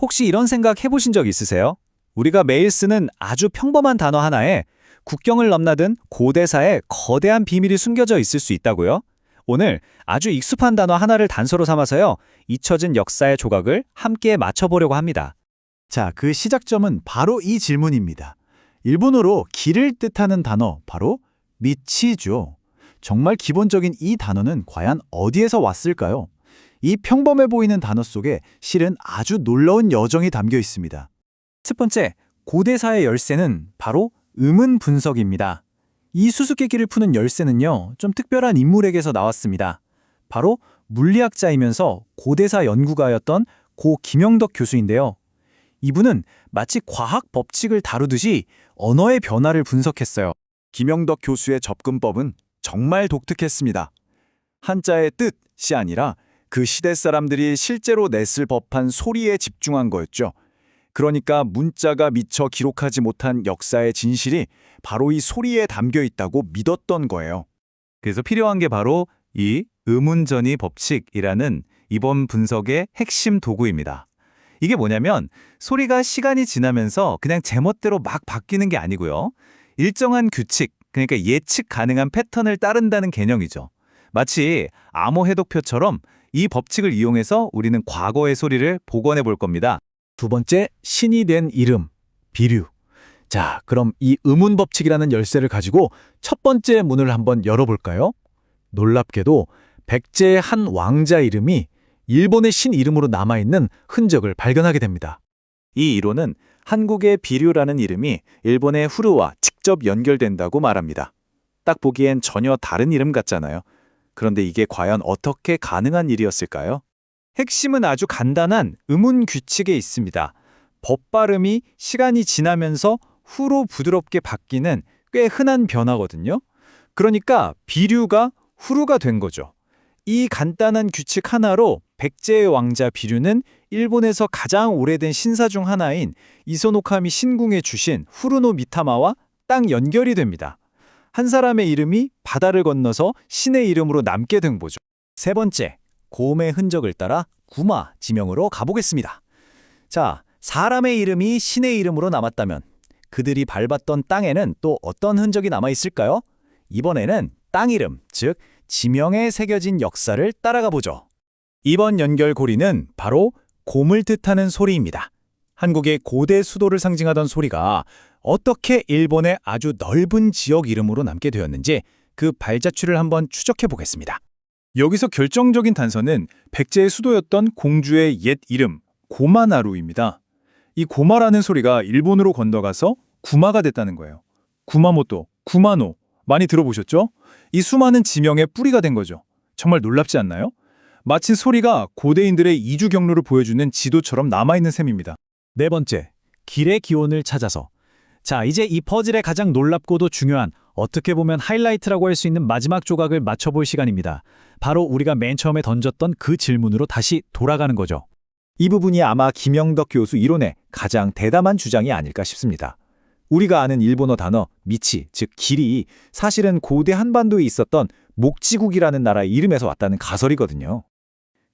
혹시 이런 생각 해보신 적 있으세요? 우리가 매일 쓰는 아주 평범한 단어 하나에 국경을 넘나든 고대사의 거대한 비밀이 숨겨져 있을 수 있다고요? 오늘 아주 익숙한 단어 하나를 단서로 삼아서요, 잊혀진 역사의 조각을 함께 맞춰보려고 합니다. 자, 그 시작점은 바로 이 질문입니다. 일본어로 길을 뜻하는 단어, 바로 미치죠. 정말 기본적인 이 단어는 과연 어디에서 왔을까요? 이 평범해 보이는 단어 속에 실은 아주 놀라운 여정이 담겨 있습니다. 첫 번째, 고대사의 열쇠는 바로 음운 분석입니다. 이 수수께끼를 푸는 열쇠는요, 좀 특별한 인물에게서 나왔습니다. 바로 물리학자이면서 고대사 연구가였던 고 김영덕 교수인데요. 이분은 마치 과학 법칙을 다루듯이 언어의 변화를 분석했어요. 김영덕 교수의 접근법은 정말 독특했습니다. 한자의 뜻이 아니라 그 시대 사람들이 실제로 냈을 법한 소리에 집중한 거였죠. 그러니까 문자가 미처 기록하지 못한 역사의 진실이 바로 이 소리에 담겨 있다고 믿었던 거예요. 그래서 필요한 게 바로 이 음운전이 법칙이라는 이번 분석의 핵심 도구입니다. 이게 뭐냐면 소리가 시간이 지나면서 그냥 제멋대로 막 바뀌는 게 아니고요. 일정한 규칙, 그러니까 예측 가능한 패턴을 따른다는 개념이죠. 마치 암호 해독표처럼 이 법칙을 이용해서 우리는 과거의 소리를 복원해 볼 겁니다. 두 번째, 신이 된 이름, 비류. 자, 그럼 이 음운 법칙이라는 열쇠를 가지고 첫 번째 문을 한번 열어볼까요? 놀랍게도 백제의 한 왕자 이름이 일본의 신 이름으로 남아있는 흔적을 발견하게 됩니다. 이 이론은 한국의 비류라는 이름이 일본의 후르와 직접 연결된다고 말합니다. 딱 보기엔 전혀 다른 이름 같잖아요. 그런데 이게 과연 어떻게 가능한 일이었을까요? 핵심은 아주 간단한 음운 규칙에 있습니다. 법 발음이 시간이 지나면서 후로 부드럽게 바뀌는 꽤 흔한 변화거든요. 그러니까 비류가 후루가 된 거죠. 이 간단한 규칙 하나로 백제의 왕자 비류는 일본에서 가장 오래된 신사 중 하나인 이소노카미 신궁에 주신 후루노 미타마와 딱 연결이 됩니다. 한 사람의 이름이 바다를 건너서 신의 이름으로 남게 된 거죠. 세 번째, 곰의 흔적을 따라 구마 지명으로 가보겠습니다. 자, 사람의 이름이 신의 이름으로 남았다면 그들이 밟았던 땅에는 또 어떤 흔적이 남아있을까요? 이번에는 땅 이름, 즉 지명에 새겨진 역사를 따라가 보죠. 이번 연결고리는 바로 곰을 뜻하는 소리입니다. 한국의 고대 수도를 상징하던 소리가 어떻게 일본의 아주 넓은 지역 이름으로 남게 되었는지 그 발자취를 한번 추적해 보겠습니다. 여기서 결정적인 단서는 백제의 수도였던 공주의 옛 이름 고마나루입니다. 이 고마라는 소리가 일본으로 건너가서 구마가 됐다는 거예요. 구마모토, 구마노 많이 들어보셨죠? 이 수많은 지명의 뿌리가 된 거죠. 정말 놀랍지 않나요? 마치 소리가 고대인들의 이주 경로를 보여주는 지도처럼 남아있는 셈입니다. 네 번째, 길의 기원을 찾아서. 자, 이제 이 퍼즐의 가장 놀랍고도 중요한, 어떻게 보면 하이라이트라고 할 수 있는 마지막 조각을 맞춰볼 시간입니다. 바로 우리가 맨 처음에 던졌던 그 질문으로 다시 돌아가는 거죠. 이 부분이 아마 김영덕 교수 이론의 가장 대담한 주장이 아닐까 싶습니다. 우리가 아는 일본어 단어 미치, 즉 길이 사실은 고대 한반도에 있었던 목지국이라는 나라의 이름에서 왔다는 가설이거든요.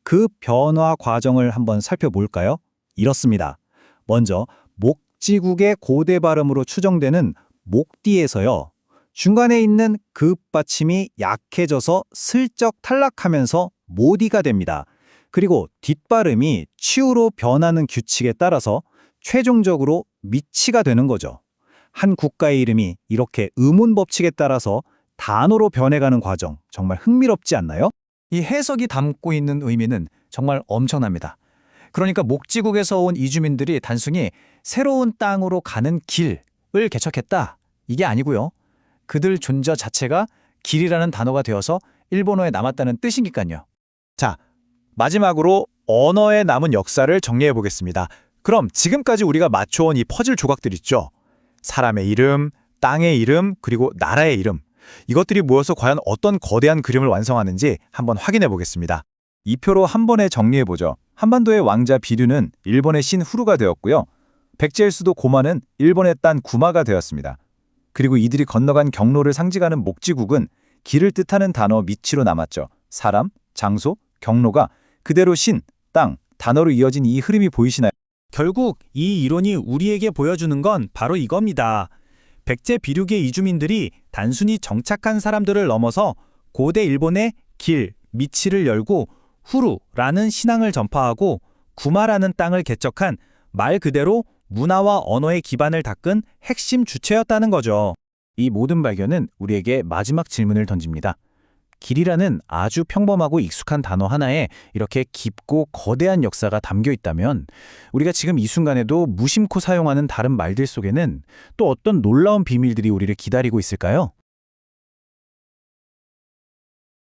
그 변화 과정을 한번 살펴볼까요? 이렇습니다. 먼저 목지국의 고대 발음으로 추정되는 목디에서요, 중간에 있는 그 받침이 약해져서 슬쩍 탈락하면서 모디가 됩니다. 그리고 뒷발음이 치우로 변하는 규칙에 따라서 최종적으로 미치가 되는 거죠. 한 국가의 이름이 이렇게 음운 법칙에 따라서 단어로 변해가는 과정, 정말 흥미롭지 않나요? 이 해석이 담고 있는 의미는 정말 엄청납니다. 그러니까 목지국에서 온 이주민들이 단순히 새로운 땅으로 가는 길을 개척했다, 이게 아니고요. 그들 존재 자체가 길이라는 단어가 되어서 일본어에 남았다는 뜻이니까요. 자, 마지막으로 언어에 남은 역사를 정리해 보겠습니다. 그럼 지금까지 우리가 맞춰온 이 퍼즐 조각들 있죠? 사람의 이름, 땅의 이름, 그리고 나라의 이름. 이것들이 모여서 과연 어떤 거대한 그림을 완성하는지 한번 확인해 보겠습니다. 이 표로 한 번에 정리해 보죠. 한반도의 왕자 비류는 일본의 신 후루가 되었고요. 백제의 수도 고마는 일본의 딴 구마가 되었습니다. 그리고 이들이 건너간 경로를 상징하는 목지국은 길을 뜻하는 단어 미치로 남았죠. 사람, 장소, 경로가 그대로 신, 땅, 단어로 이어진 이 흐름이 보이시나요? 결국 이 이론이 우리에게 보여주는 건 바로 이겁니다. 백제 비륙의 이주민들이 단순히 정착한 사람들을 넘어서 고대 일본의 길, 미치를 열고 후루라는 신앙을 전파하고 구마라는 땅을 개척한 말 그대로 문화와 언어의 기반을 닦은 핵심 주체였다는 거죠. 이 모든 발견은 우리에게 마지막 질문을 던집니다. 길이라는 아주 평범하고 익숙한 단어 하나에 이렇게 깊고 거대한 역사가 담겨 있다면 우리가 지금 이 순간에도 무심코 사용하는 다른 말들 속에는 또 어떤 놀라운 비밀들이 우리를 기다리고 있을까요?